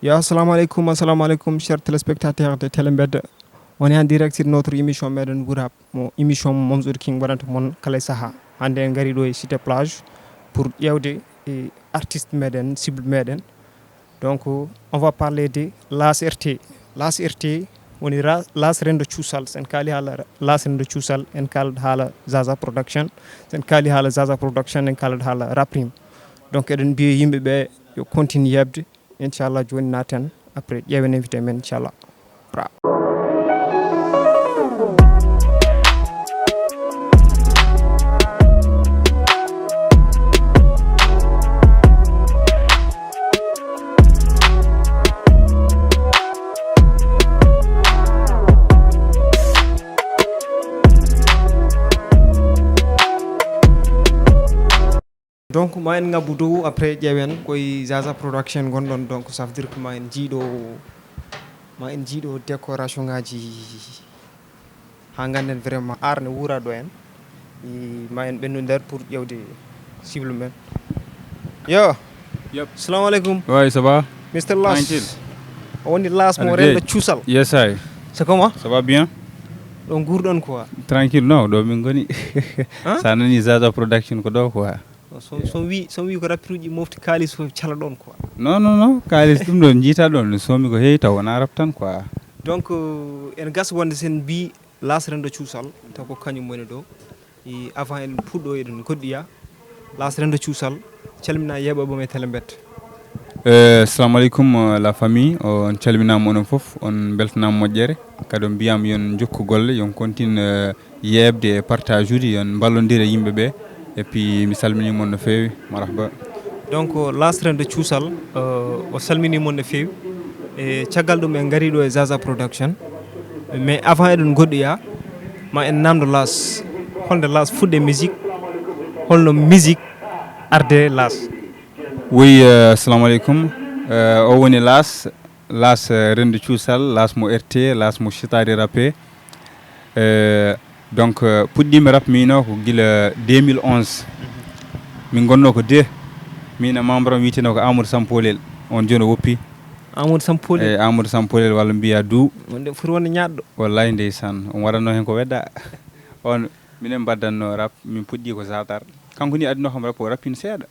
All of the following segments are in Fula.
Ya, assalamu alaikum, chers téléspectateurs de Telembed. On est en direct sur notre émission Meden Wuur, émission Momzour King Barant Mon Kale Saha. Hande ngari do e cité plage pour yewde e artiste Meden, cible Meden. Donc on va parler de Las RT. Las RT woni Las Rendo Chousal, sen kali hala Las Rendo Chousal en kal hala Zaza Production, sen kali hala Zaza Production en kal hala Raprim. Donc eden biye yimbe be yo continue yebde inchallah joni naten après ƴeewen invité men inchallah. Bra. Donc ma en ngabbu dow après ƴeewen koye Zaza Production gonɗon, donc ça veut dire que ma en jiiɗo décoration ngaji ha ganden vraiment arne wuura ɗo en ma en ɓennu nder pour ƴewde cible men. Yo. Yep. Assalamu alaikum. Ouais, ça va? Mr. Las. Tranquille. On est Las mo rendo Chousal. Yes, I. C'est comment? Ça va bien? Ɗo gurɗon quoi? Tranquille, non, ɗo min goni. Sa nani Zaza Production ko ɗo quoi. So wi ko rappiruji mofti kalis fof cala ɗon quoi. Non, kalis ɗum ɗon jiita ɗon somi ko heewi taw wona rap tan quoi. Donc en gas wonde sen mbi Las Rendo Chousal taw ko kañum woni ɗo avant en puɗɗo eɗen goɗɗoya Las Rendo Chousal calmina yeɓoɓe Telembed. Assalamu alaikum la famille, on calminama onon fof, on beltanama moƴƴere kadi on mbiyama yon jokku golle, yon continue yebde e partage uji, yon ballodira yimɓeɓe et puis mi salminimon no feewi marhaba. Donc Las Rendo Chousal o salminimon no feewi e caggal ɗum en gari ɗo e Zaza Production, mais avant eɗen goɗɗoya ma en namdo Las, holde Las fuɗɗe musique, holno musique arde Las. Oui, assalamu alaikum. O woni Las Rendo Chousal, Las mo RT, Las mo chitari rappé. Donc puɗɗimi rap mino ko gila 2011 min gonno ko de min e membre am witino ko Amadou Sampolel, on joni woppi. Amadou Sampolel. Amadou Sampolel walla mbiya du wonde foti wonde ñaɗɗo. wallahi ndeysan on waɗanno hen ko wedda. On minen mbaddanno rap, min puɗɗi ko satar kanko ni adino kam rap o rappine seeɗa,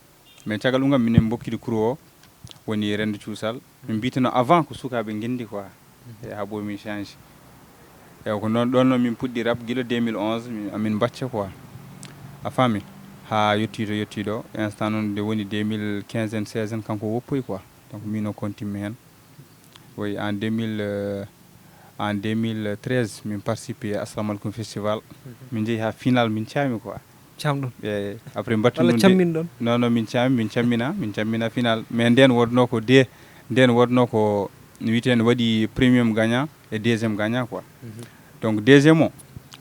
mais caggal ɗum gam minen bokkidi cours o woni Rendo Chousal min mbitano avant ko sukaɓe gendi quoi e ha ɓomi change. Ewa ko noon ɗon noon min puɗɗi rap gila 2011 amin bacca quoi a faami ha yettiɗo instant noon nde woni 2015 en 16 en kanko woppoy quoi, donc min o continue hen. Oui, en 2013 min participe Assalamu alaikum festival, min jeehi ha final min caami quoi. Camɗon. E après mbattu walla cammin ɗon. non min caami min cammina final, mais nden wodno ko witen waɗi premium gagnant et deuxième gagnant quoi. Donc deuxième o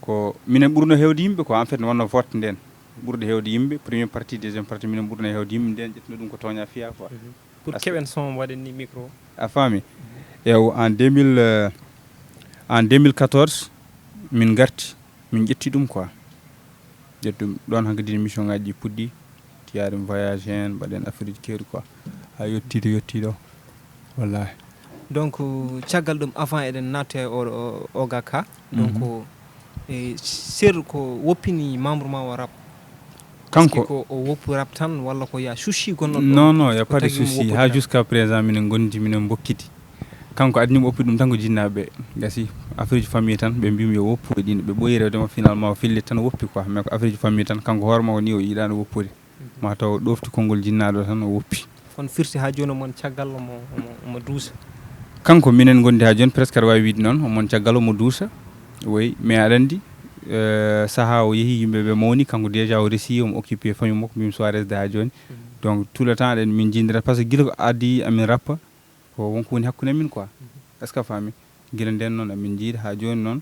ko minen ɓurno hewde yimɓe ko en fait wonno vote nden ɓurde hewde yimɓe, première partie deuxième partie minen ɓurno hewde yimɓe, nden ƴettino ɗum ko toña fiya quoi. Pour keɓen son waɗen ni micro. A faami. Ew en 2014 min garti min ƴetti ɗum quoi, ƴettum ɗon hankadi mission ngaji ɗi puɗɗi tiyaɗum voyage hen mbaɗen affaire uji kewɗi quoi ha yettiɗo wallahi. Donc caggal ɗum avant eɗen natte o gaka donc seeɗa ko woppini membre ma o rap kanko ko o woppu rap tan walla ko ya souci gonɗon? Non, y a pas de souci, ha jusqu'à présent minen gondi minen bokkiti, kanko adnimo woppi ɗum tan ko jinnaɓe gasi affaire uji famille tan ɓe mbimi yo woppu ɓe ɗino ɓe ɓooyi rewdema finalement o filli tan woppi quoi, mais ko affaire uji famille tan kanko hoorema ko ni o yiɗano woppude, ma taw ɗofti konngol jinnaɗo tan o woppi. On firti ha joni mon caggal mo duusa kanko minen gondi ha joni presque aɗa wawi wiide noon omon caggal omo duusa. Oui, mais aɗa andi saaha o yeehi yimɓeɓe mawni, kanko déjà o réussi omo occupé famille makko mbimi so resde ha joni, donc tout le temps aɗen min jindira par ce que guila ko addi amin rappa ko wonko woni hakkude min quoi, est ce que faami guila nden noon amin jiiɗa ha joni noon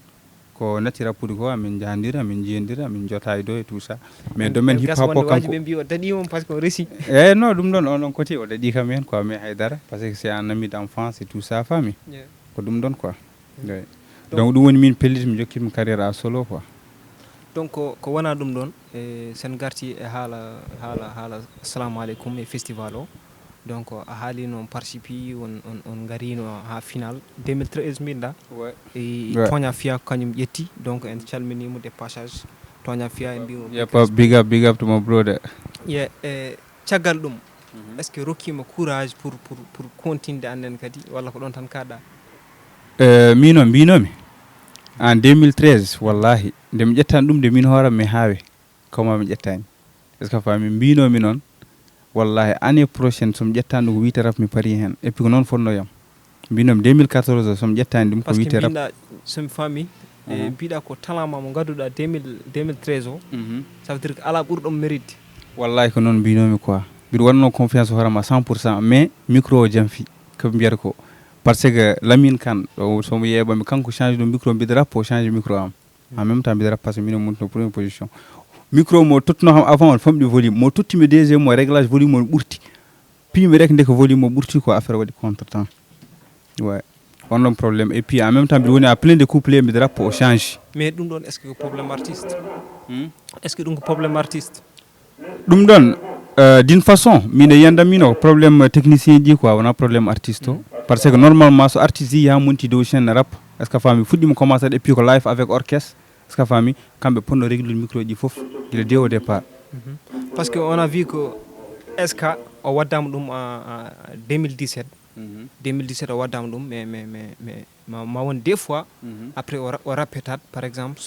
ko natti rappude ko amin jahadira amin jiyodira amin jota e dow et tout ça, mais domaine hip hop o kanko ɓe mbi o daɗimo par ce que o réussi. Non ɗum ɗon onon côté o daɗi kam hen quoi, mais haydara parce que c'est un ami d'enfance et tout ça faami ko ɗum ɗon quoi. Donc ɗum woni min pelliti mi jokkitmi carrière à solo quoi. Donc ko wona ɗum ɗon sen garti e haala assalamu aleykum e festival o, donc a haali noon participi on garino ha final 2013 mbiɗa e toña fiya kañum ƴetti donc en calminimo de passage toña fiya en mbimo big up to my brother caggal ɗum est ce que rokkima courage pour continde annen kadi walla ko ɗon tan kaɗa min o mbinomi en 2013 wallahi nde mi ƴettani ɗum de min hooram mi haawe kawma mi ƴettani est ce que fami mbinomi noon wallahi année prochaine somi ƴettani ɗum ko wiite rap mi pari hen et puis ko noon fonnoyam mbinomi 2014 somi ƴettani ɗum ko wiite rap parce que somi faami mbiɗa ko talent ma mo gadduɗa 2013 o ça veut dire que ala ɓurɗom mérite wallahi ko noon mbinomi quoi mbiɗa wanno confiance hoorema 100% mais micro o jamfi ko mbiyata ko par ce que Lamine Kane ɗo somo yeeɓami kanko change ɗo micro mbiɗa rap o change micro am en même temps mbiɗa rap par ce que mino montuno première position micro mo tottuno kam avant on famɗi volume mo tottimi deuxiéme mo réglage volume o ɓurti piimi rek nde ko volume o ɓurti ko affaire waɗi contre temps ouais on ɗon probléme et puis en même temps mbiɗa woni à plein de couplé mbiɗa rap o change mais ɗum ɗon est ce que ko probléme artiste est ce que ɗum ko probléme artiste ɗum ɗon d'une façon min e yiyandamino probléme technicien ji quoi wona probléme artiste o par ce que normalement so artiste yi ha monti dow chaîne rap est ce que fami fuɗɗima commencé et puis ko live avec orchestre est ce que fami kamɓe ponno réglude micro ji foof guila dès au départ parce que on a vu que SK o waddama ɗum en 2017 2017 o waddama ɗum mais ma won des fois après o répétate par exemple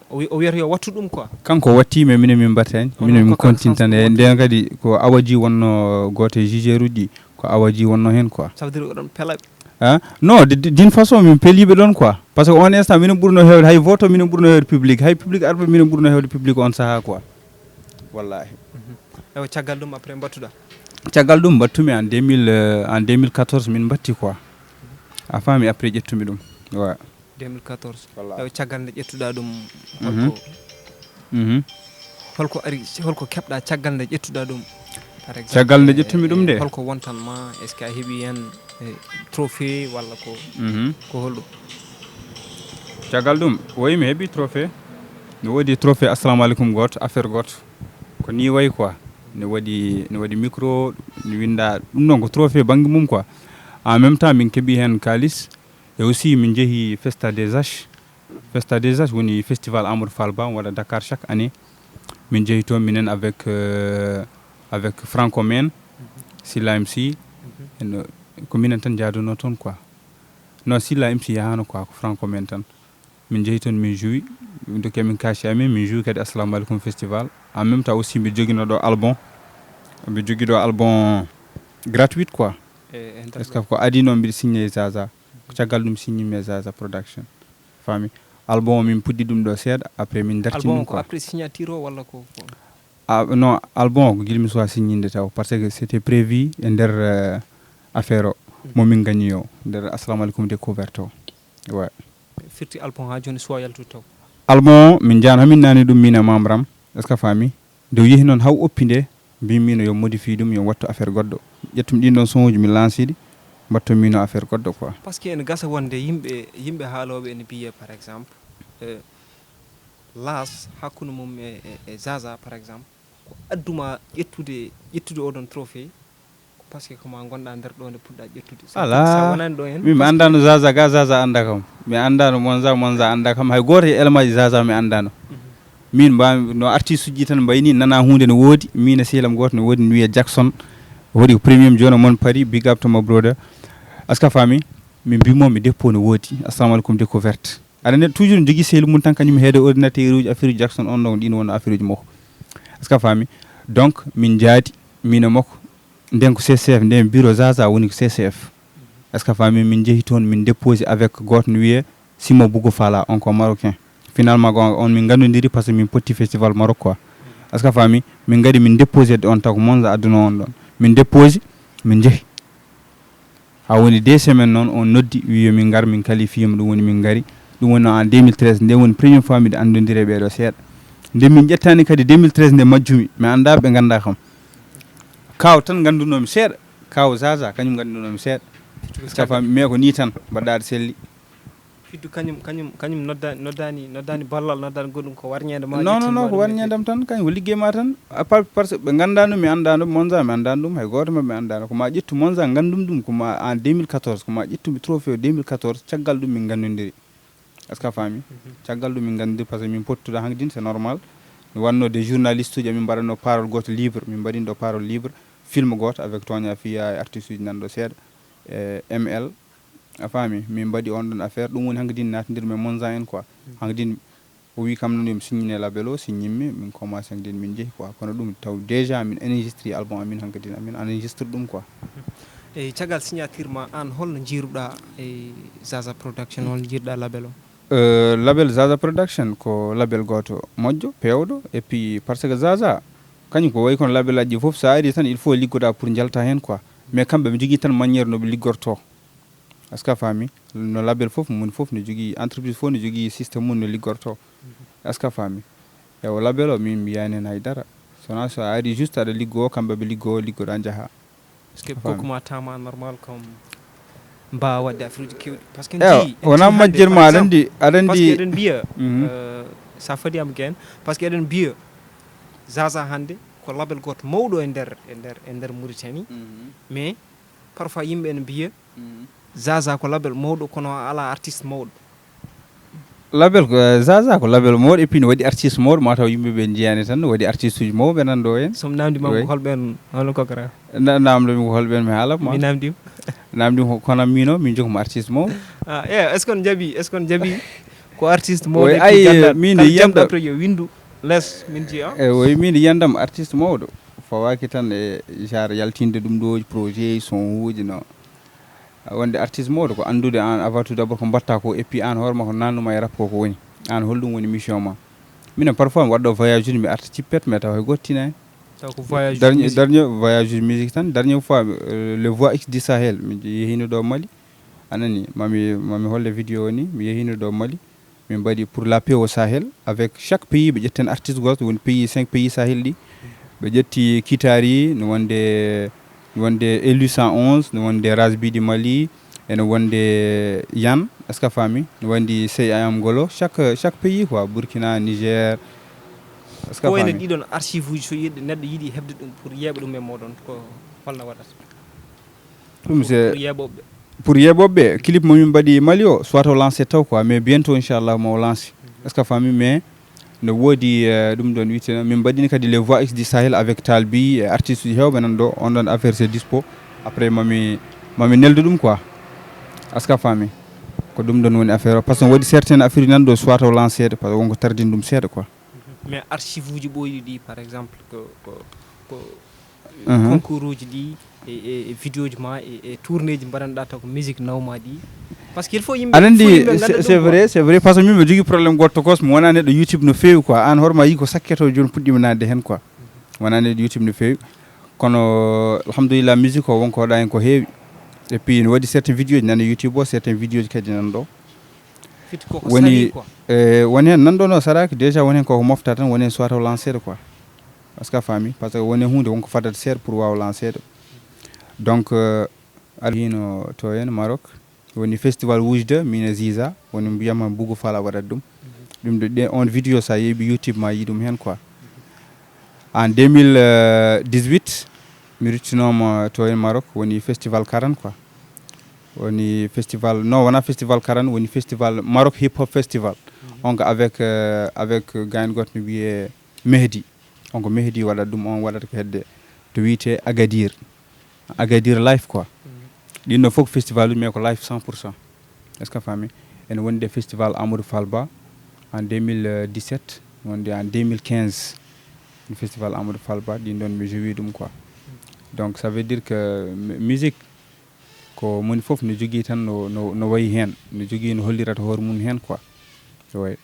o wiyata yo wattu ɗum quoi kanko watti mais minen min mbattani minen min continue tan e nden kadi ko awaji wonno goto e jugeur uji ko awaji wonno hen quoi ça veut dire oɗon pela non d'une façon min peliɓe ɗon quoi par ce que on instant minen ɓurno hewde hay voto minen ɓurno hewde public hay public arɓe minen ɓurno hewde public on saaha quoi wallahi ewa caggal ɗum après mbattuɗa caggal ɗum mbattumi en 2014 min mbatti quoi a faami après ƴettumi ɗum wa 2014 ewa caggal nde ƴettuɗa ɗum holko ari holko keɓɗa caggal nde ƴettuɗa ɗum par exemple caggal nde ƴettumi ɗum de holko wontanma est ce que a heeɓi hen trophée walla ko holɗum caggal ɗum woyi mi heeɓi trophée ne woodi trophée assalamu aleykum goto affaire goto ko ni wayi quoi ne waɗi micro ne winda ɗum ɗon ko trophée banggue mum quoi en même temps min keeɓi hen kalis et aussi min jeehi festa des H woni festival Amadou Fall Ba waɗa Dakar chaque année min jeehi toon minen avec Franco Men Silla MC ko minen tan jaaduno toon quoi non Silla MC yahano quoi ko Franco Men tan min jeehi toon min jouyi min dokki min kaci amen min jouyi kadi assalamu aleykum festival en même temps aussi mbiɗa joguino ɗo album mbiɗa jogui ɗo album gratuite quoi est ce que ko adi noon mbiɗa signé Zaza ko caggal ɗum signimi Zaza production fami album min puɗɗi ɗum ɗo seeɗa après min dartini ɗum quoi après signature o walla ko non album ko guilmi sowa signinde taw parce que c'était prévu e nder affaire o momin gagni o nder assalamu aleykum découverte o ouais firti album ha joni sowa yaltude taw album min jaan hamin nani ɗum min e membre am est ce que fami dow yeehi noon haw oppi nde mbimino yo modifie ɗum yo wattu affaire goɗɗo ƴettumi ɗin ɗon son uji mi lanci ɗi mbattomino affaire goɗɗo quoi par ce que ene gasa wonde yimɓe haaloɓe ene mbiye par exemple las hakkude mum e Zaza par exemple ko adduma ƴettude oɗon trophée par ce que koma gonɗa nder ɗo nde puɗɗa ƴettude ala wonani ɗo hen mi andano Zaza ga Zaza anda kam mi andano monza anda kam hay goto e élément ji Zaza mi andano min mbami no artiste uji tan mbayni nana hunde no woodi min e sehilam goto no woodi no wiye Jackson waɗi ko premium joni mon Paris big up to my brother aska fami min mbimomi dépôt no woodi assalamu aleykum découverte aɗa nder toujours ne jogui sehil mum tan kañum heede ordinateur uji affaire uji Jackson on ɗon ɗin wonno affaire uji makko aska fami donc min jaadi min e makko nden ko CCF nden bureau Zaza woni ko CCF aska fami min jeehi toon min déposé avec goto no wiye Simon Bougo Fala on ko marocain finalement on min gandodiri par ce que min potti festival Maroc quoi aska fami min gadi min déposé on taw ko Monza adduno on ɗon min déposé min jeehi ha woni 2 semaines noon on noddi wi min gar min qualifié ɗum woni min gari ɗum woni en 2013 nde woni première fois miɗe andodiri ɓeɗo seeɗa nde min ƴettani kadi 2013 nde majjumi mi anda ɓe ganda kam kaw tan gandunomi seeɗa kaw Zaza kañum gandunomi seeɗa safami mais ko ni tan mbaɗɗaɗo selli fiddu kañum noddani ballal noddani goɗɗum ko warñede ma non ko warñedam tan kañum ko liggey ma tan par ce que ɓe gandano mi andano Monza mi andano ɗum hay goto mabɓe andano koma ƴettu Monza gandum ɗum koma en 2014 koma ƴettumi trophée 2014 caggal ɗum min gandodiri est ce que a faami caggal ɗum min gandodiri par ce que min pottuɗo hankkadine c'est normal mi wanno des journalistes uji amin mbaɗanno parole goto libre min mbaɗino parole libre film goto avec Toña Fiya e artiste uji nanɗo seeɗa ML a faami min mbaɗi on ɗon affaire ɗum woni hankkadine natindirmi e Monza en quoi hankkadine o wi kam noon yomi signine label o signimmi min commencé hankkadine min jeehi quoi kono ɗum taw déjà min enregistré album amin hankkadine amin enregistre ɗum quoi e caggal signature ma an holno jiiruɗa e Zaza Production holno jiiruɗa label o label Zaza Production ko label goto moƴƴo pewɗo et puis par ce que Zaza kañum ko way kono label aji fof sa ari tan il faut liggoɗa pour jalta hen quoi mais kamɓe ɓe jogui tan maniére noɓe liggorto est ce que a faami no label fof mum fof ne jogui entreprise fof ne jogui systéme mum no liggorto est ce que a faami ewo label o min mbiyani hen haydara sona so a ari juste aɗa liggo kamɓe ɓe liggo liggoɗa jaaha est ce que kokkuma tama normal comme mbawa wadde affaire uji kewɗi par ce que jii wona majjirma aɗa andi par ce que eɗen mbiya sa faadiyama gen par ce que eɗen mbiya Zaza hande ko label goto mawɗo e nder Mauritanie mais parfois yimɓe ene mbiya Zaza ko label mawɗo kono ala artiste mawɗo label ko Zaza ko label mawɗo et puis ne waɗi artiste mawɗo mataw yimɓeɓe jiyani tan ne waɗi artiste uji mawɓe nanɗo hen somi namdima ko holɓen hono kokora namdomi ko holɓen mi haalama mi namdim kono mino min jogomo artiste mawɗo est ce que on jaaɓi ko artiste mawɗo ay min yiyamɗa to yo windu less min ji oui min yiyandam artiste mawɗo fawaki tan e genre yaltinde ɗum ɗo projet son uji no wonde artiste mawɗo ko andude an avant tout d'abord ko mbatta ko et puis an hoorema ko nannuma e rap ko woni an holɗum woni mission ma minen parfois mi waɗɗo voyage uji mi arta cippet mais taw hay gottina hen taw ko voyage dernier voyage uji musique tan dernière fois le voix X du Sahel mi yehino ɗo Mali anani mami holle vidéo ni mi yehino ɗo Mali min mbaɗi pour la paix au Sahel avec chaque pays ɓe ƴetten artiste goto woni pays 5 pays Sahel ɗi ɓe ƴetti Kitari no wonde élu 111 no wonde Rasbi du Mali ene wonde Yann est ce que a faami no wandi Sey Ayam Golo chaque pays quoi Burkina Niger est ce que ko ene ɗiɗon archive uji so yiɗɗo neɗɗo yiiɗi hebde ɗum pour yeeɓa ɗum e moɗon ko holno waɗata ɗum c'est pour yeeɓoɓe pour yeeɓoɓe clip momin mbaɗi Mali o soit o lancé taw quoi mais bientôt inchallah mo lance est ce que a faami mais no woodi ɗum ɗon wiyeteno min mbaɗini kadi les voix X du Sahel avec Talbi e artiste uji hewɓe nan ɗo on ɗon affaire c'est dispo après mami neldu ɗum quoi est ce que a faami ko ɗum ɗon woni affaire o par ce que waɗi certaine affaire uji nan ɗo soit o lancede par ce que wonko tardini ɗum seeɗa quoi mais archive uji ɓooyi ɗi par exemple ko concours uji ɗi e vidéo ji ma e tourné ji mbaɗanɗa taw ko musique nawma ɗi par ce que il faut yimɓe aɗa andi c'est vrai par ce que min mi jogui probléme goto kos mi wona neɗɗo YouTube no fewi quoi an hoorema yi ko sakketo joni puɗɗima nadde hen quoi wona neɗɗo YouTube no fewi kono alhamdulillah musique o wonko waɗa hen ko heewi et puis ne waɗi certains vidéo ji nana YouTube o certains vidéo ji kadi nan ɗo woni woni hen nanɗo no saraki déjà woni hen koko mofta tan woni hen soit o lancede quoi par ce que a faami par ce que woni hunde wonko fadata seeɗa pour wawa lancede donc aɗa hino to hen Maroc woni festival wujde min e Ziza woni mbiyama Bougou Fall waɗat ɗum ɗum on vidéo sa yeeɓi YouTube ma yi ɗum hen quoi en 2018 mi ruttinoma to hen Maroc woni festival Karane quoi woni festival non wona festival Karane woni festival Maroc hip hop festival on ko avec gayn goto no wiye Mehdi on ko Mehdi waɗat ɗum on waɗata ko hedde to wiyete Agadir live quoi ɗinno fof festival uji mais ko live 100% est ce que a faami ene wonde festival Amadou Falba en 2017 wonde en 2015 le festival Amadou Falba ɗin ɗon mi joui ɗum quoi donc ça veut dire que musique ko moni fof no jogui tan no wayi hen no jogui no hollirata hoore mum hen quoi way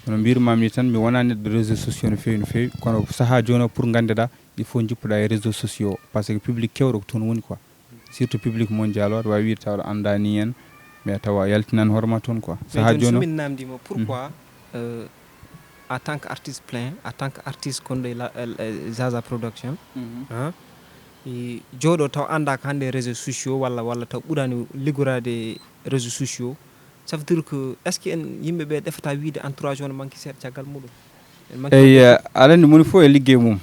kono mbirumami tan mi wona neɗɗo réseaux sociaux no fewi kono saaha joni o pour gandeɗa il faut jippuɗa e réseaux sociaux par ce que public kewɗo ko toon woni quoi surtout public mondial o aɗa wawi wiide tawɗo andani hen mais tawa yaltinan hoorema toon quoi saaha joni somin namdima pourquoi en tant que artiste plein en tant que artiste gonɗo e Zaza Production jooɗo taw anda ko hande réseaux sociaux walla taw ɓuurani liggorade réseaux sociaux ça veut dire que est ce que en yimɓe ɓe defata wiide entourage on manki seeɗa caggal muɗum eyi alani moni fof e liggey mum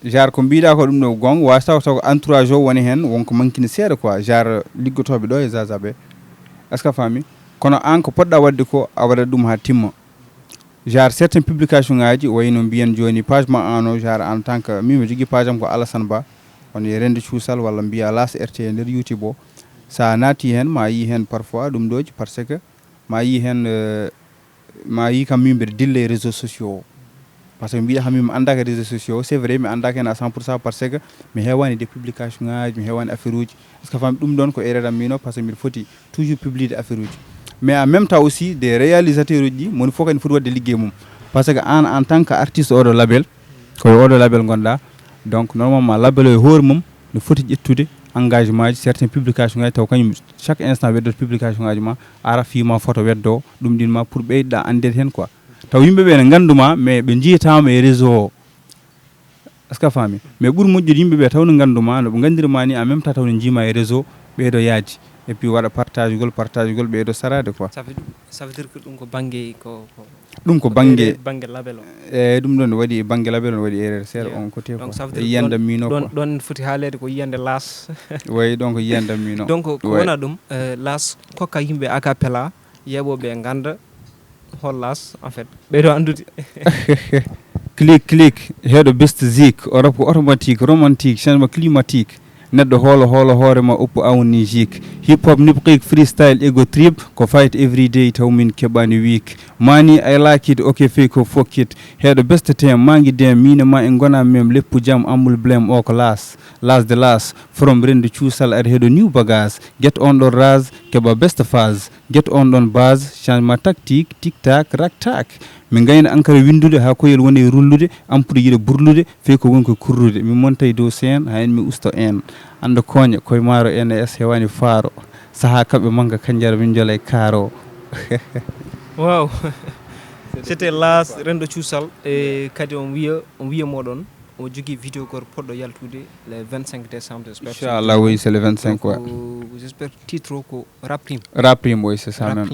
genre ko mbiɗa ko ɗum ɗo gonga wasa taw ko entourage o woni hen wonko mankine seeɗa quoi genre liggotoɓe ɗo e zaza ɓe est ce que fami kono an ko poɗɗa wadde ko a waɗat ɗum ha timma genre certaines publication ngaji wayno mbiyen joni page ma an o genre en tant que min mi jogui page am ko Alassane Ba on e rende cuusal walla mbiya las rt e nder YouTube o sa naati hen ma yi hen parfois ɗum ɗoji par ce que ma yi hen ma yi kam min mbiɗa dilla e réseaux sociaux par ce que mbiɗa hammi mi andaka réseaux sociaux c'est vrai mi andaka hen à 100% par ce que mi hewani des publication ngaji mi hewani affaire uji est ce que fami ɗum ɗon ko erreur am mino par ce que mbiɗa foti toujours publier affaire uji mais en même temps aussi des réalisateurs uji ɗi moni fof kadi foti wadde liggey mum par ce que an en tant que artiste oɗo label koye oɗo label gonɗa donc normalement label o e hoore mum no foti ƴettude engagement ji certains publication ngaji taw kañum chaque instant weddoto publication ngaji ma ara fima photo weddo ɗum ɗinma pour ɓeyɗa andede hen quoi taw yimɓeɓe ne ganduma mais ɓe jiyatama e réseau o est ce que fami mais ɓuuri moƴƴude yimɓeɓe taw ne ganduma no ɓe gandirma ni en même temps taw ne jima e réseau ɓeydo yaadi et puis waɗa partage gol ɓeydo sarade quoi ça veut dire que ɗum ko banggue ɗum ko banggue label o e ɗum ɗon waɗi banggue label o waɗi erreur seeɗa on côté donc ça veut quoi dire yiyandam mino quoi ɗon foti haalede ko yiyande las way donc yiyandam mino donc ko wona ɗum las kokka yimɓe acapella yeɓoɓe ganda hol las en fait ɓeydo andude clic heɗo best zik o rap ko automatique romantique changement climatique neɗɗo hoolo hoorema uppu awni jik hip hop nipqique freestyle ego trip ko fight every day taw min keɓani week mani I like it ok fey ko fokkit heɗo best tem mangi dem mine ma en gona mem leppu jam amul blame o ko las de las from rende cuusal ar heɗo new bagage get on ɗon ras keɓa best phase get on ɗon base changement tactique tic tac rak tac min gayna ankara windude ha koyel woni rullude ampude yiɗa burlude fey ko woni ko kurrude min montay dow sen ha en mi usto en anda koña koye maaro NS hewani faaro saha kamɓe manga kanjara min jola e kaaro wow c'était las rendo cuusal e kadi on wiya moɗon o jogui vidéo goto poɗɗo yaltude le 25 décembre inchallah oui c'est le 25 quoi j'espère titre o ko raprim oui c'est ça même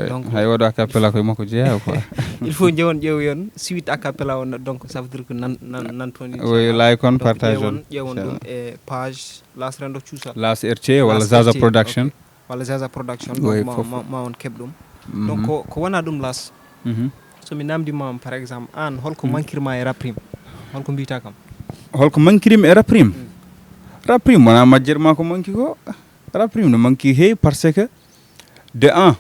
donc hay waɗo acapella koye makko jeeya quoi il faut jewon ƴeewoyon suite acapella on donc ça veut dire que nan toon oui like on partage on ƴeewon ɗum e page las rendo cuusal las RT walla zaza production walla zaza production oui, ma on keɓ ɗum donc ko wona ɗum las somi namdimama par exemple an holko manquirema e raprim holko mbiyata kam holko manquirimi e raprim raprim wona majjere ma ko manqui ko raprim no manqui heewi par ce que de un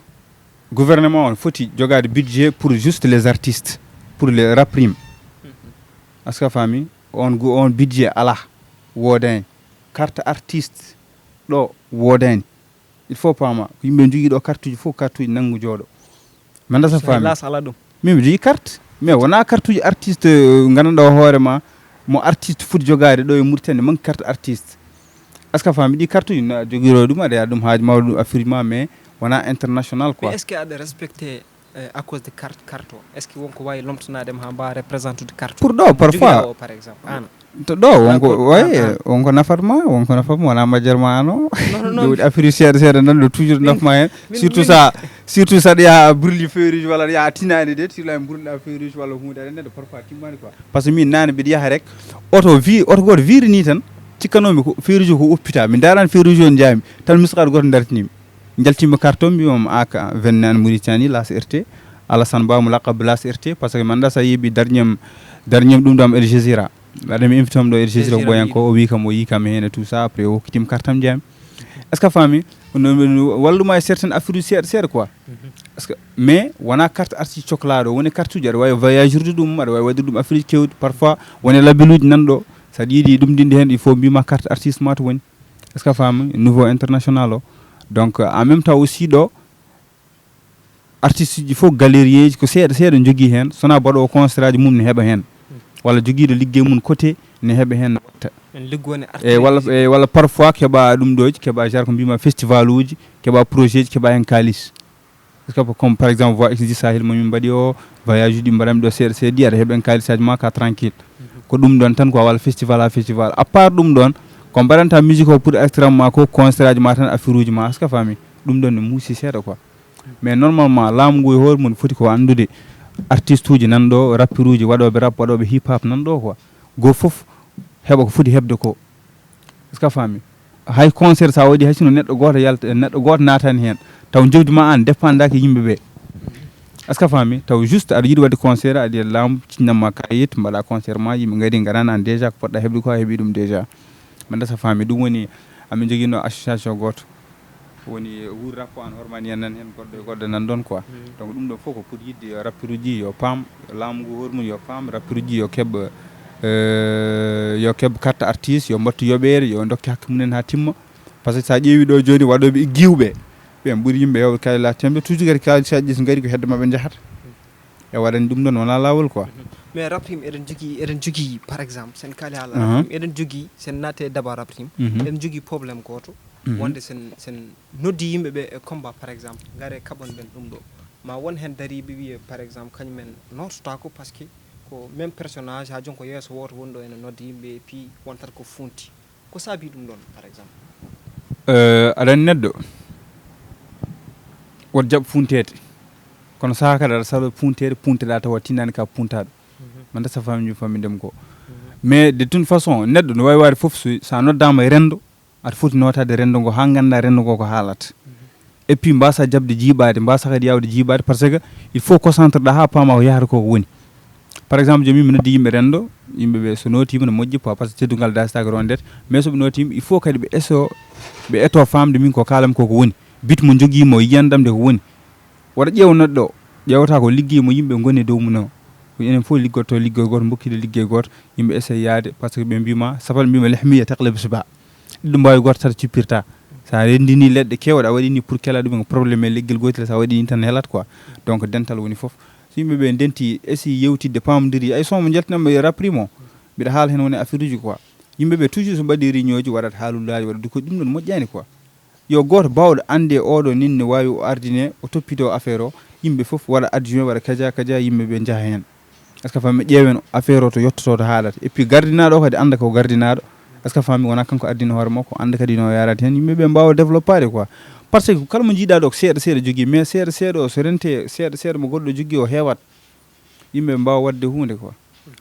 gouvernement on foti jogade budget pour juste les artistes pour les raprim est ce que fami on budget ala wodani carte artiste ɗo wodani il faut pama ko yimɓe jogui ɗo carte uji fof carte uji nanggu jooɗo mi anda sa fami las ala ɗum min mi jogui carte mais wona carte uji artiste gandanɗa hoorema mo artiste foti jogade ɗo e Mauritanie manque carte artiste est ce que fami ɗi carte uji joguiro ɗum aɗa yaa ɗum haaji mawɗo ɗum affirme ma mais wona international quoi mais est ce que aɗa respecté à cause de carte o est ce que wonko wawi lomtanadema ha mbawa représentude carte pour ɗo parfois par exemple ana to ɗo wonko way wonko nafatma wona majjere ma an o ɗowɗi affaire seeɗa nanɗo toujours nafma hen surtout saɗa yaha brûli feuruji walla yaha tinani de sila brûliɗa feuruji walla hunde aɗa neɗɗo parfois timmani quoi par ce que min nane mbiɗa yaha rek oto goto viri ni tan cikkanomi ko feuruji ko uppita mi darani feuruji on jaami tan miskade goto dartinimi jaltima carte o mbimam aka vennan Mauritanie las RT Alassane Ba mo laqab las RT par ce que mi anda sa yeeɓi darniam ɗum ɗo am El Jazeera aɗa mi invite om ɗo El Jazeera boyanko o wi kam o yi kam hen et tout ça après o hokkitima carte am jaami est ce que fami walluma e certaine affaire uji seeɗa quoi parce que mais wona carte artiste cohlaɗo woni carte uji aɗa wawi voyage ude ɗum aɗa wawi wadde ɗum affaire uji kewɗi parfois woni label uji nanɗo saɗa yiiɗi ɗum dinde hen il faut mbima carte artiste ma to woni est ce que fami niveau international o donc en même temps aussi ɗo artiste uji fof galérier ji ko seeɗa jogui hen sona mbaɗowo concert aji mum ne heeɓa hen walla joguiɗo liggey mum côté ne heeɓa hen watta walla parfois keɓa ɗum ɗoji keɓa jar ko mbima festival uji keɓa projet ji keɓa hen kalis comme par exemple voix exidi sahil momin mbaɗi o voyage uji mbaɗami ɗo seeɗa seeɗi aɗa heeɓa hen kalisaji ma ka tranquille ko ɗum ɗon tan quoi walla festival à part ɗum ɗon ko mbaɗanta musique o pour extrêmement ko concert aji ma tan affaire uji ma est ce que fami ɗum ɗon ne muusi seeɗa quoi mais normalement laamu ngu hoore mun foti ko andude artiste uji nan ɗo rappeur uji waɗoɓe rap waɗoɓe hip hop nan ɗo quoi go fof heɓa ko foti hebde ko est ce que fami hay concert sa waɗi haysino neɗɗo goto yalta neɗɗo goto natani hen taw jawdi ma an dépendaki yimɓeɓe est ce que fami taw juste aɗa yiiɗi wadde concert aɗa yiya laamu cinnanma kayit mbaɗa concert ma yimɓe gari garani an déjà ko poɗɗa heɓde ko a heeɓi ɗum déjà mi dasa fami ɗum woni amin joguino association goto woni Wuur rap an hormani en nan hen goɗɗo e goɗɗo nan ɗon quoi donc ɗum ɗo fof ko pour yidde yo rappeur uji yo paam laamu ngu hormum yo paam rappeur uji yo keɓ carte artiste yo mbattu yoɓere yo dokke hakke mumen ha timma par ce que sa ƴeewi ɗo joni waɗoɓe guiwɓe ɓen ɓuuri yimɓe hewɓe kayla temɓe toujours kadi kalisaji so gari ko hedde mabɓe jahata e waɗani ɗum ɗon wona lawol quoi mais raprim eɗen jogui par exemple sen kaali haala raprim eɗen jogui sen naate daba raprim eɗen jogui probléme goto wonde sen noddi yimɓeɓe e combat par exemple gare kaɓon ɓen ɗum ɗo ma won hen dariɓe wiye par exemple kañumen nototako par ce que ko même personnage ha jon ko yesso woto wonɗo ene nodda yimɓe et puis wontat ko funti ko saabi ɗum ɗon par exemple aɗani neɗɗo woto jaɓ funtede kono saaha kadi aɗa salo puntede punteɗa tawa tinnani ka puntaɗo man dasa famidem ko mais de toute façon neɗɗo no wawi wade foof sa noddama e rendo aɗa foti notade rendo ngo ha ganda rendo ngo ko haalata et puis mbasa jabde jiiɓade mbasa kadi yawde jiiɓade par ce que il faut concentre ɗa ha paama ko yahata koko woni par exemple jomi mi noddi yimɓe rendo yimɓeɓe so notima ne moƴƴi par ce que teddugal dasitake rondete mais soɓe notima il faut kadi ɓe eto famde min ko kalam koko woni bit mo joguimo yiyandamde ko woni waɗa ƴeew neɗɗo o ƴewata ko ligguey mo yimɓe goni e dow mum o enen fof liggotto liggoy goto bokkide liggey goto yimɓe essaye yaade par ce que ɓe mbima sapal mbima lehmiya taqlabi suba ɗiɗo mbawi goto tata cippirta sa rendini leɗɗe kewɗe a waɗini pour kela ɗumen ko probléme e leggel gotel sa waɗini tan helat quoi donc dental woni foof so yimɓeɓe denti essaye yewtidde pamodiri ay son mo jaltinama e raprimo mbiɗa haala hen woni affaire uji quoi yimɓeɓe toujours so mbaɗi réunion ji waɗat haalullaji waɗa ko ɗum ɗon moƴƴani quoi yo goto bawɗo ande oɗo nin ne wawi o ardine o toppito affaire o yimɓe foof waɗa adjoint waɗa kadia yimɓeɓe jaaha hen est ce que fami ƴeewen affaire o to yettoto to haalata et puis gardinaɗo o kadi anda ko gardinaɗo est ce que fami wona kanko ardina hoore makko anda kadi no yarata hen yimɓeɓe mbawa développade quoi par ce que kala mo jiiɗa ɗo ko seeɗa seeɗa jogui mais seeɗa o so rente seeɗa mo goɗɗo jogui o heewat yimɓe mbawa wadde hunde quoi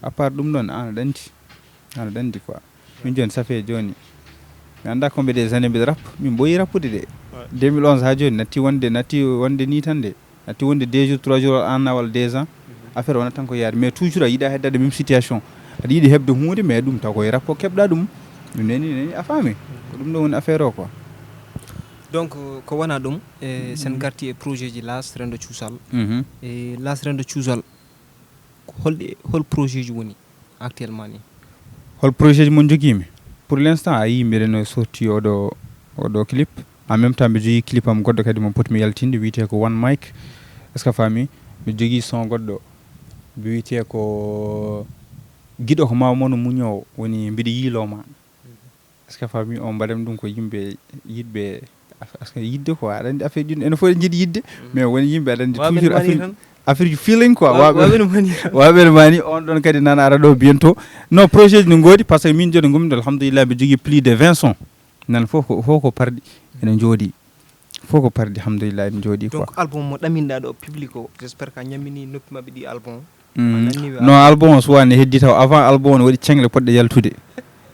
à part ɗum ɗon an aɗa ɗandi quoi min joni ça fait joni mi anda combien des années mbiɗa rappa min ɓooyi rappude de 2011 ha joni natti wonde ni tan de natti wonde 2 jours 3 jours an walla 2 ans affaire wona tan ko yaade mais toujours a yiiɗa heddade même situation aɗa yiiɗi hebde hunde mais ɗum taw koye rappo keɓɗa ɗum ɗum neni a faami ko ɗum ɗo woni affaire o quoi donc ko wona ɗum e sen garti e projet ji las rendo cuusal e las rendo cuusal hol projet ji woni actuellement ni hol projet ji mon joguimi pour l' instant a yii mbiɗen sorti oɗo clip en même temps mbi jogui clip am goɗɗo kadi mo potmi yaltinde wiyete ko one mic est ce que fami mi jogui son goɗɗo mbi wiyete ko guiɗo ko mawmono muñowo woni mbiɗa yiiloma est ce que fami on mbaɗam ɗum ko yimɓe yiɗɓe yidde quoi aɗa andi affaire ɗin ene fof jiiɗi yidde mais woni yimɓe aɗa andi toujours affaire ju feeling quoi waɓene mani on ɗon kadi nan ara ɗo bientôt non projet ji no goodi par ce que min joni gumde alhamdulillah mbi jogui plus de 20 son nan fof ko parɗi ene jooɗi fof ko parɗi alhamdulillah ene jooɗi quoi donc album mo ɗaminɗa ɗo public o j' espére que a ñammini noppi mabɓe ɗi album non album o suwani heddi taw avant album o ne waɗi cengle poɗɗe yaltude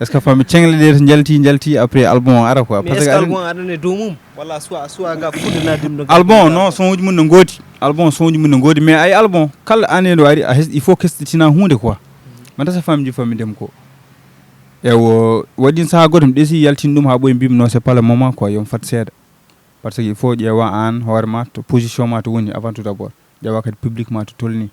est ce que fami cengle ɗe to jalti après album o ara quoi par ce que album aɗane dow mum walla soit ga fuɗɗanade ɗum ɗo album non son uji mum no goodi album son uji mum no goodi mais ay album kala année ɗo ari il faut kestitina hunde quoi mi dasa famji famidem ko ewo waɗin saha goto mi ɗeesi yaltin ɗum ha ɓoye mbimi non c'est pas le moment quoi yomi fat seeɗa par ce que il faut ƴeewa an hoorema to position ma to woni avant tout d' abord ƴeewa kadi public ma to tolni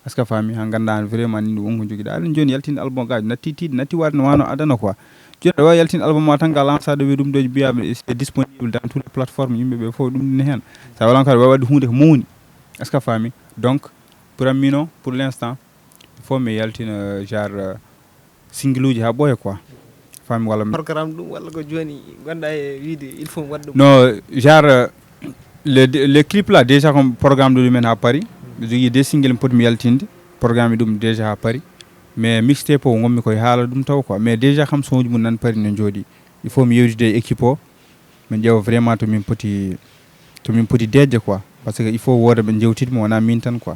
est ce que fami ha ganda vraiment ni wonko joguiɗa aɗa joni yaltinde album gaji natti tiɗe natti wade no wano adana quoi joni aɗa wawi yaltinde album ma tan ga lançade wi ɗum ɗoji mbiyaɓe c'est disponible dans toutes les plateformes yimɓeɓe fof ɗum ne hen sa walan kadi wawi wadde hunde ko mawni est ce que fami donc pour ammino pour l' instant il faut mi yaltina genre single uji ha ɓooya quoi fami walla programme ɗum walla ko joni gonɗa e wiide il faut waɗ ɗum non genre les clips là déjà comme programme ɗo ɗumen ha paari mi jogui des single mi poti mi yaltinde programme ɗum déjà ha paari mais mixtape o gommi koye haala ɗum taw quoi mais déjà kam son uji mum nan paari no jooɗi il faut mi yewtide e équipe o min ƴeewa vraiment to min poti dejje quoi parce que il faut woda ɓe jewtidmo wona min tan quoi.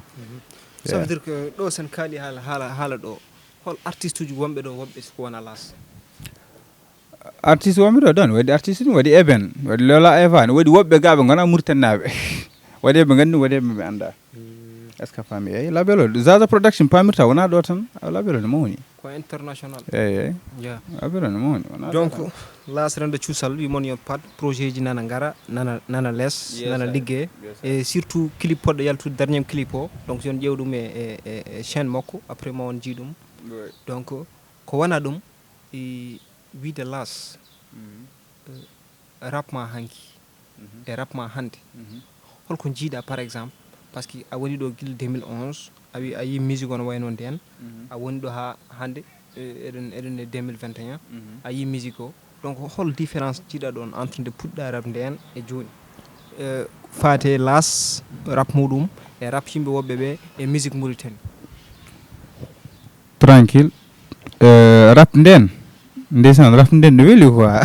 Ça veut dire que ɗo sen kaali haala ɗo hol artiste uji wonɓe ɗo woɓɓe ko wona las artiste wonɓe ɗo ɗon waɗi artiste ɗum waɗi eben waɗi lola evan waɗi woɓɓe ga ɓe gona murtannaɓe waɗi ɓe gandi waɗi ɓe anda est ce que fami eyi labelo zaza production pamirta wona ɗo tan labelo ne mawni ko international eyi labelo ne mawni donc las rende cuusal wimon yo pat projet ji nana ngara nana less nana liggey et surtout clip poɗɗo yaltude dernier clip o donc yon ƴeew ɗum e chaîne makko après ma on jii ɗum donc ko wona ɗum wiide las rap ma hanki e rap ma hande holko jiiɗa par exemple par ce que a woni ɗo guila 2011 a yi musique on wayno nden a woni ɗo ha hande eɗen e 2021 a yi musique o donc hol différence jiiɗa ɗon entre nde puɗɗa rap nden e joni faate las rap muɗum e rap yimɓe woɓɓe ɓe e musique mauritanie tranquille rap nden ndeysan rap nden no weeli quoi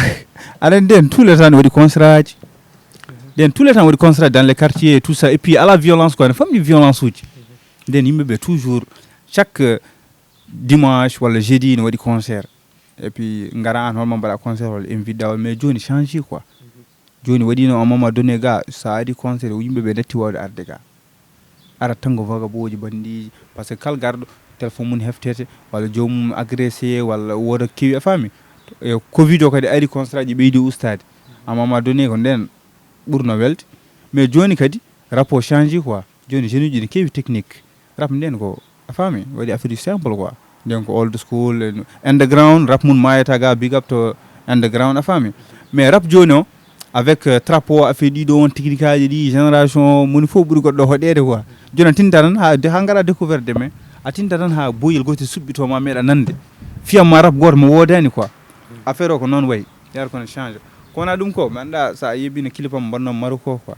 aɗa nden tous les temps ne waɗi concert aji nden tous les temps waɗi concert dans les quartiers et tout ça et puis à la violence quoi ne famɗi violence uji nden yimɓeɓe toujours chaque dimanche walla jeudi ne waɗi concert et puis ngara an holma mbaɗa concert walla invité walla mais joni change quoi joni waɗino un moment donné ga sa ari concert yimɓeɓe netti wawde arde ga arat tan ko vagabond bandiji par ce que kala garɗo téléphone mum heftete walla jomum agressé walla woda kewi a faami e covid o kadi ari concert ji ɓeydi ustade à un moment donné ko nden ɓurno welde mais joni kadi rap o change quoi joni jeune uji ne kewi technique rap nden ko a faami waɗi affaire simple quoi nden ko old school underground rap mum mayata ga big up to underground a faami mais rap joni o avec trap o affaire ɗiɗo on technique aji ɗi génération moni fof ɓuuri goɗɗo hoɗede quoi joni a tinta tan ha gaɗa découverte demain a tinta tan ha boyel gotel suɓɓitoma meeɗa nande fiyamma rap goto mo wodani quoi affaire o ko noon wayi yar kono change kowona ɗum ko mi anda sa yeɓino clip am mbanno Maroc ko quoi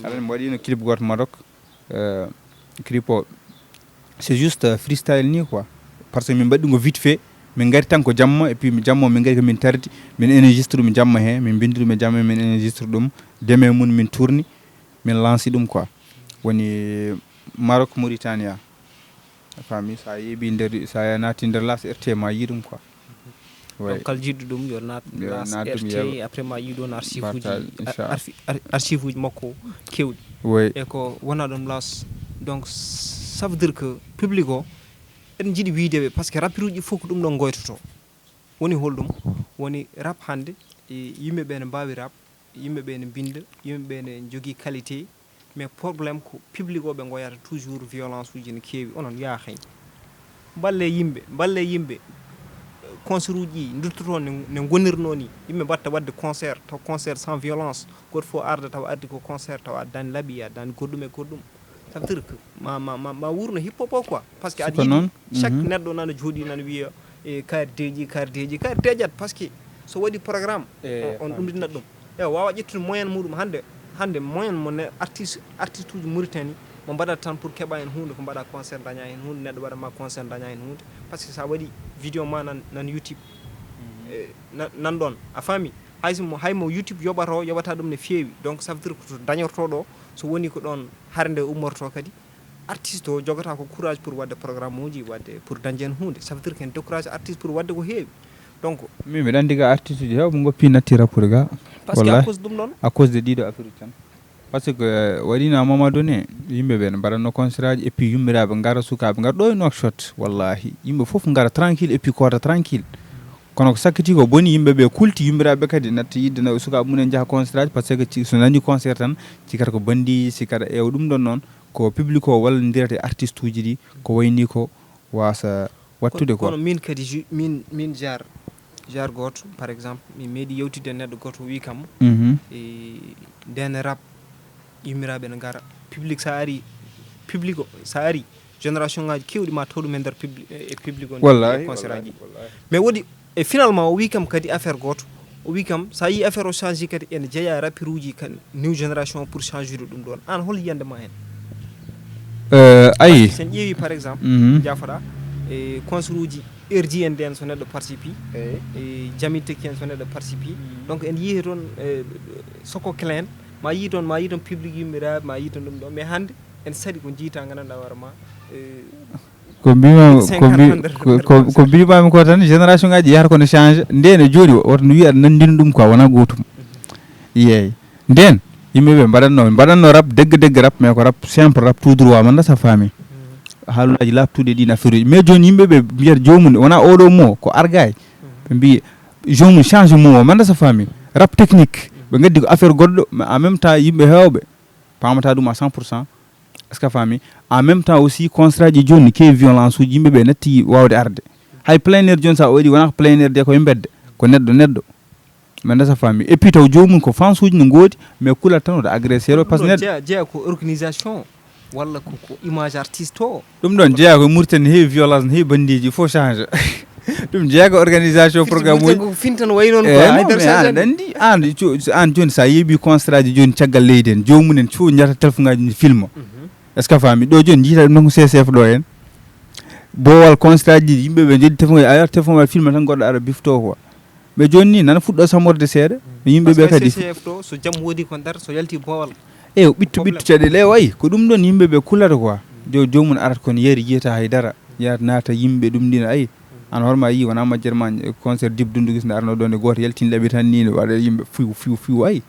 aɗa mi waɗino clip goto Maroc clip o c'est juste freestyle ni quoi par ce que min mbaɗi ɗum ko vite fait min gari tan ko jamma et puis mi jamma min gari ko min tardi min enregistre ɗum jamma he min bindi ɗum e jamma min enregistre ɗum deme mun min tourni min lanci ɗum quoi woni Maroc Mauritania a faami sa yeeɓi nder sa naati nder las RT ma yi ɗum quoi donc kala jiɗɗo ɗum yo naat las RT après ma yi ɗon archive uji makko kewɗi e ko wona ɗum las donc ça veut dire que public o eɗen jiiɗi wiideɓe par ce que rappeur uji fof ko ɗum ɗon goytoto woni holɗum woni rap hande yimɓeɓe ne mbawi rap yimɓeɓe ne binda yimɓeɓe ne jogui qualité mais probléme ko public o ɓe goyata toujours violence uji ne kewi onon yaa hay balle yimɓe concert uji durtoto ne gonirno ni yimɓe mbatta wadde concert taw concert sans violence goto fof arda taw addi ko concert taw addani laaɓi addani goɗɗum e goɗɗum ça veut dire que ma wurno hip hop o quoi par ce que aɗa yiɗi chaque neɗɗo nana jooɗi nana wiya e kaari deeƴat par ce que so waɗi programme on ɗumdinat ɗum e wawa ƴettude moyen muɗum hande moyen mo artiste uji Mauritanie mo mbaɗata tan pour keɓa hen hunde ko mbaɗa concert daña hen hunde neɗɗo waɗatma concert daña hen hunde par ce que sa waɗi vidéo ma nan YouTube nan ɗon a faami haymo YouTube yoɓata ɗum ne feewi donc ça veut dire ko to dañorto ɗo so woni ko ɗon har nde ummorto kadi artiste o jogata ko courage pour wadde programme uji wadde pour dañde hen hunde ça veut dire ken décourage artiste pour wadde ko heewi donc min mbiɗa andi ga artiste uji hewɓe goppi natti rapport ga par ce que à cause ɗum ɗon à cause de ɗiɗo affaire tan par ce que waɗino à un moment donné yimɓeɓe ne mbaɗatno concert aji et puis yummiraɓe gara sukaɓe gara ɗo e Nouakchott wallahi yimɓe foof gara tranquille et puis kota tranquille kono ko sakkiti ko boni yimɓeɓe kulti yummiraɓe kadi natta yidde no sukaɓe mumen jaaha concert aji par ce que so nani concert tan cikata ko bandi sikata ewa ɗum ɗon noon ko public o wallodirata e artiste uji ɗi ko wayni ko wasa wattude ko kono min kadi min jar goto par exemple mi meeɗi yewtidde neɗɗo goto wi kam nden rap yummiraɓe ne gara public sa ari génération ngaji kewɗi ma tawɗum e nder public on wallahi concert aji mais woodi e finalement o wi kam kadi affaire goto o wi kam sa yi affaire o change kadi ene jeeya rappeur uji kan new génération pour changer ɗum ɗon an hol yiyandema hen ayi sen ƴeewi par exemple jafoɗa e concert uji RG en nden so neɗɗo participe e Jamil Tekki en so neɗɗo participe donc en yihi toon Soko Clan ma yi ton public yimmiraɓe ma yi ton ɗum ɗo mais hande en sadi ko jiita gandanɗa warma ko mbimami ko tan génération ngaji yahata kono change nden e joni woto no wiya nandino ɗum quoi wona gotum yeey nden yimɓeɓe mbaɗanno rap degge rap mais ko rap simple rap tout droit man sa faami haalullaji laptuɗe ɗin affaire uji mais joni yimɓeɓe mbiyata jomum wona oɗo mo ko argay ɓe mbi jomum change mot o manda sa faami rap technique ɓe gaddi ko affaire goɗɗo mais en même temps yimɓe hewɓe pamata ɗum à 100% est ce que fami en même temps aussi constat ji joni kewi violence uji yimɓeɓe natti wawde arde hay plein air joni sa waɗi wona ko plein air de koye bedde ko neɗɗo mais ndasa fami et puis taw jomum ko france uji ne goodi mais kulat tan oto agressé o par ce que jeeya ko organisation walla ko image artiste o ɗum ɗon jeeya ko murten heewi violence ne heewi bandiji il faut change ɗum jeeya ko organisation programme uji ko fintan way non quoi andi an joni sa yeeɓi constat ji joni caggal leydi en jomum en fof jata téléphone ngaji ni film est ce que fami ɗo joni jiita ɗum tan ko CCF ɗo hen bowal constat ji yimɓeɓe joddi téléphone a yiyat téléphone ma film tan goɗɗo ara bifto quoi mais joni ni nana fuɗɗo samorde seeɗa yimɓeɓe kadi CCF to so jam wodi ko nder so yalti bowal ɓittu caɗele wayi ko ɗum ɗon yimɓeɓe kullata quoi jomum arata kono yeeri jiyata haydara yata naata yimɓe ɗum ɗina ayi an horma yi wona majjere ma concert dib dundugis nde arno ɗon e goto yaltini laaɓi tan ni ne waɗa yimɓe fiw ayi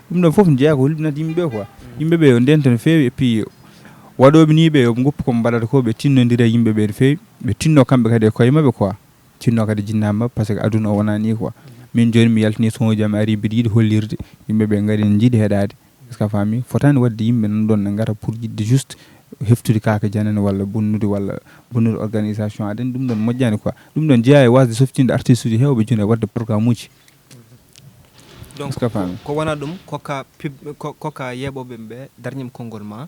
ɗum ɗon foof ne jeeya ko hulɓinata yimɓeɓe quoi yimɓeɓe yo ndenta no fewi et puis waɗoɓe ni ɓe yo goppu koɓe mbaɗata ko ɓe tinnodira yimɓeɓe no fewi ɓe tinno kamɓe kadi e koye mabɓe quoi tinno kadi jinnaɓe mabɓe par ce que aduna o wona ni quoi min joni mi yaltini son uji am ari mbiɗa yiiɗi hollirde yimɓeɓe gaari ne jiiɗi heɗade est ce que fami fotani wadde yimɓe nan ɗon ne gara pour yidde juste heftude kaka janane walla bonnude organisation aɗen ɗum ɗon moƴƴani quoi ɗum ɗon jeeya e wasde softinde artiste uji hewɓe joni e wadde programme uji donc ko wona ɗum kokka yeɓoɓe ɓe darñim konngol ma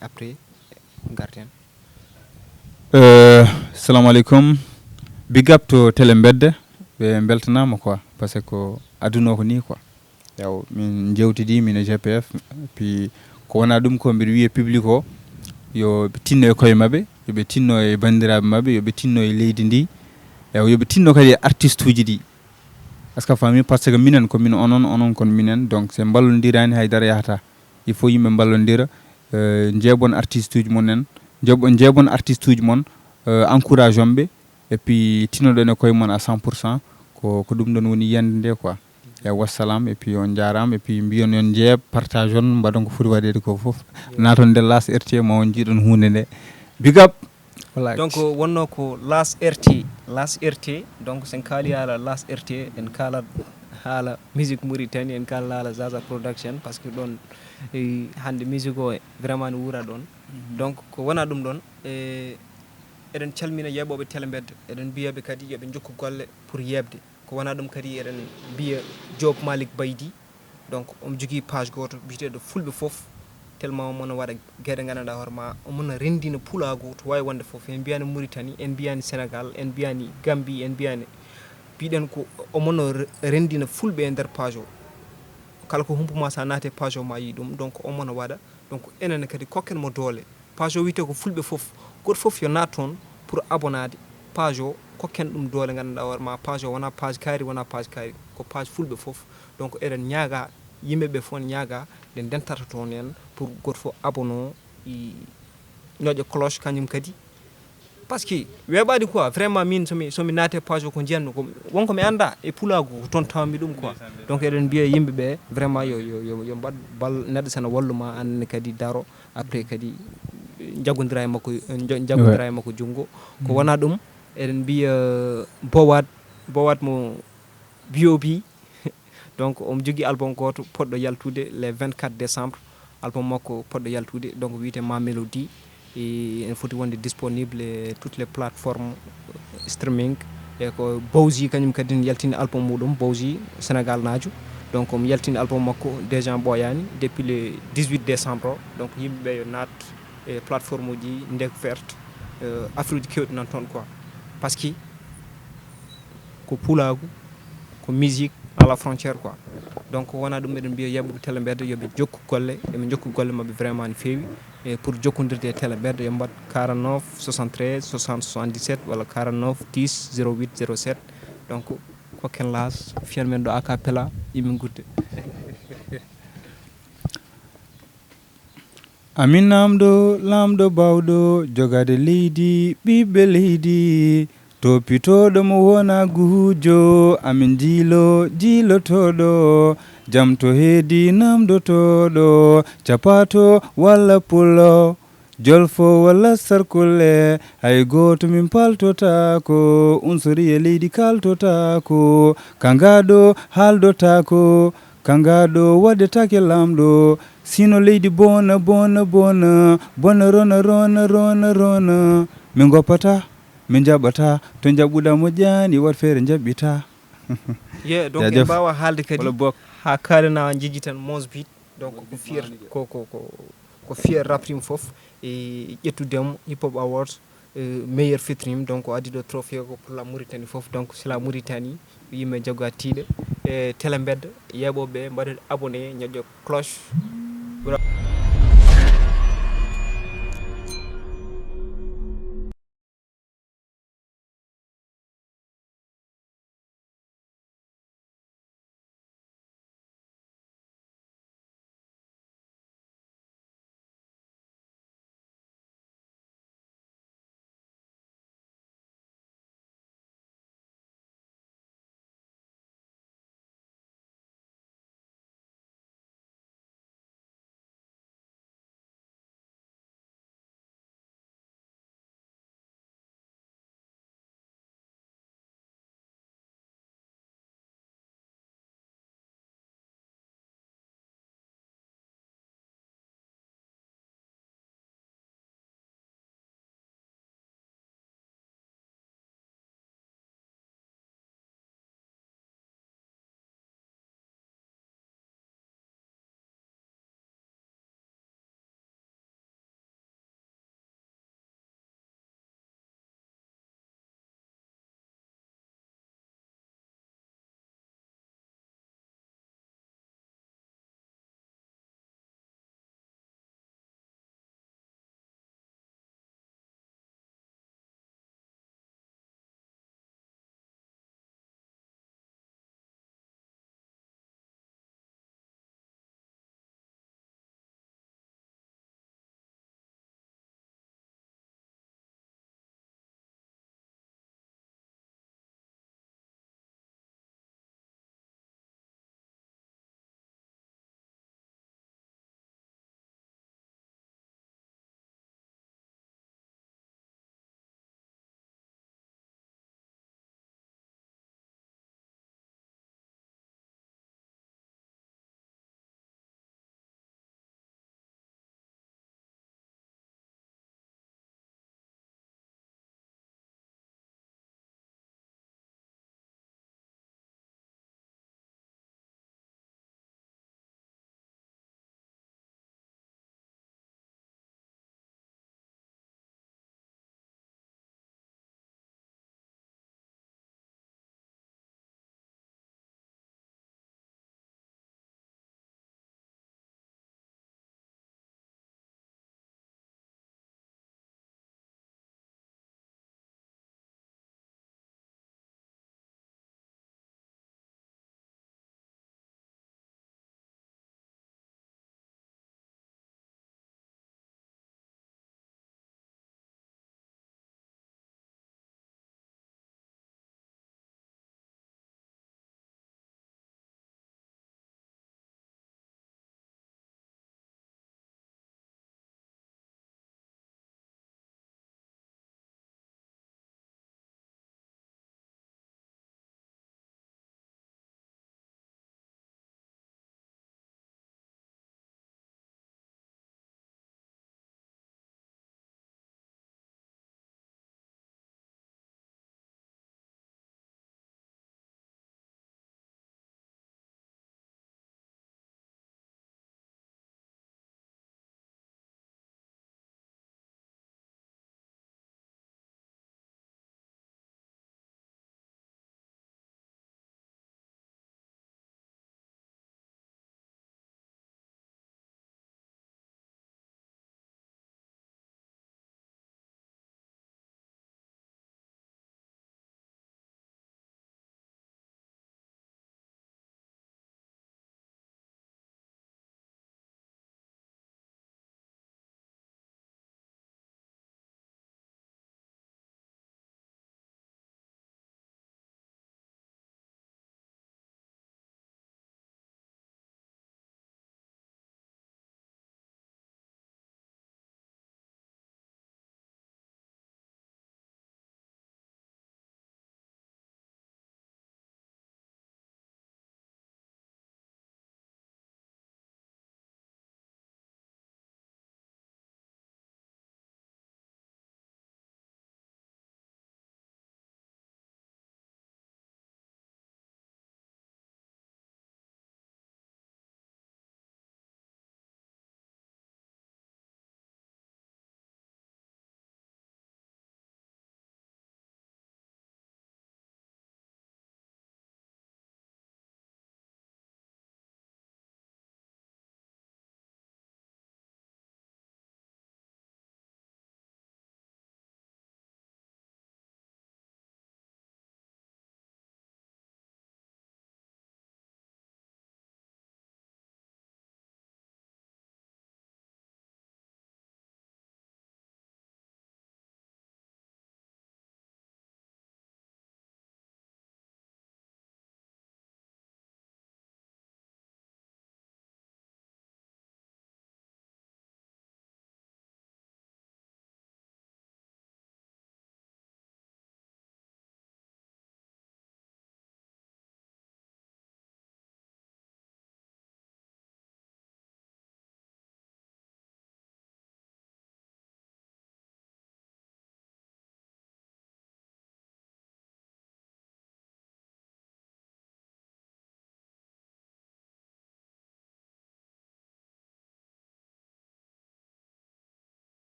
après garten assalamu aleykum big up to télé bedde ɓe beltanama quoi par ce que ko aduna ko ni quoi yaw min jewtidi min e GPF puis ko wona ɗum ko mbiɗa wiya public o yo ɓe tinno e koye mabɓe yoɓe tinno e bandiraɓe mabɓe yoɓe tinno e leydi ndi ew yoɓe tinno kadi e artiste uji ɗi est ce que fami par ce que minen komin onon kon minen donc se ballodirani haydara yahata il faut yimɓe ballodira jeebon artiste uji mon en jeebon artiste uji mon encourage omɓe et puis tinnoɗon e koye mon à 100% ko ɗum ɗon woni yiyande nde quoi wassalam et puis on jarama et puis mbiyon yon jeeb partage on mbaɗon ko foti waɗede ko foof naton nde las RT ma on jiiɗon hunde nde big up voilà donc wonno ko las RT donc sen kaali haala las RT en kaalat haala musique Mauritanie en kala haala Zaza production par ce que ɗon hande musique o vraiment ne wuura ɗon donc ko wona ɗum ɗon eɗen calmina yeɓoɓe télé bedde eɗen mbiyaɓe kadi yoɓe jokku golle pour yebde ko wona ɗum kadi eɗen mbiya Job Malik Baydi donc omo jogui page goto biteɗo fulɓe foof tellement omona waɗa gueɗe gandanɗa hoorema omona rendina pulago to wawi wonde foof en mbiyani Mauritanie en mbiyani Sénégal en mbiyani Gambie en mbiyani mbiɗen ko omono rendina fulɓe e nder page o kala ko humpuma sa naate page o ma yi ɗum donc omono waɗa donc enen kadi kokken mo doole page o wiyete ko fulɓe foof goto foof yo naat toon pour abonade page o kokken ɗum doole gandanɗa hoorema page o wona page kaari wona page kaari ko page fulɓe foof donc eɗen ñaaga yimɓeɓe fof ne ñaaga nde dentata toon en pour goto fof abono ñoƴo cloche kañum kadi par ce que weeɓani quoi vraiment min somi naate page o ko jiyanmi ko wonko mi anda e pulago ko toon tawmi ɗum quoi donc eɗen mbiya yimɓeɓe vraiment yo mbaɗ bal neɗɗo sene walluma annene kadi daro après kadi jaggodira e makko junggo ko wona ɗum eɗen mbiya bowat mo B.O.B donc omo jogui album goto poɗɗo yaltude le 24 décembre album makko poɗɗo yaltude donc wiyete Ma Mélodie et en foti wonde disponible e toutes les plateformes streaming e ko Bowsi kañum kadi ne yaltini album muɗum Bowsi Sénégal najo donc omo yaltini album makko déjà ɓoyani depuis le 18 décembre o donc yimɓeɓe yo naat e plateforme uji découverte affaire uji kewɗi nan toon quoi par ce que ko pulagu ko musique à la frontière quoi donc wona ɗum eɗen mbiya yaɓuɓe télé bedde yoɓe jokku golle eɓe jokku golle mabɓe vraiment no fewi e pour jokkodirde e télé bedde yo mbat 49 73 60 77 walla 49 10 08 07 donc kokken las fiyan men ɗo acapella yimɓe gudde amin namdo lamdo bawdo jogade leydi ɓiɓɓe leydi toppitoɗo mo wona guujo amin jiilotoɗo jam to heedi namdotoɗo capato walla pullo jolfo walla sarkulle hay goto min paltotako unsoriye leydi kaltotako kangaɗo haaldotako kangaɗo waɗetake lamɗo sino leydi bona rona min goppata min jaɓata to jaɓɓuɗa moƴƴani wat feere jaɓɓita. ye donc en mbawa haalde kadi ha kalana jejji tan Mons Beat donc ko fier ko fier raprim foof e ƴettudemo hip hop award meilleur featuring donc o addi ɗo trophée ko pour la Mauritanie foof donc c'est la Mauritanie yimɓe jogga tiiɗe e télé mbedda yeɓoɓe mbaɗa abonné ñoƴƴo cloche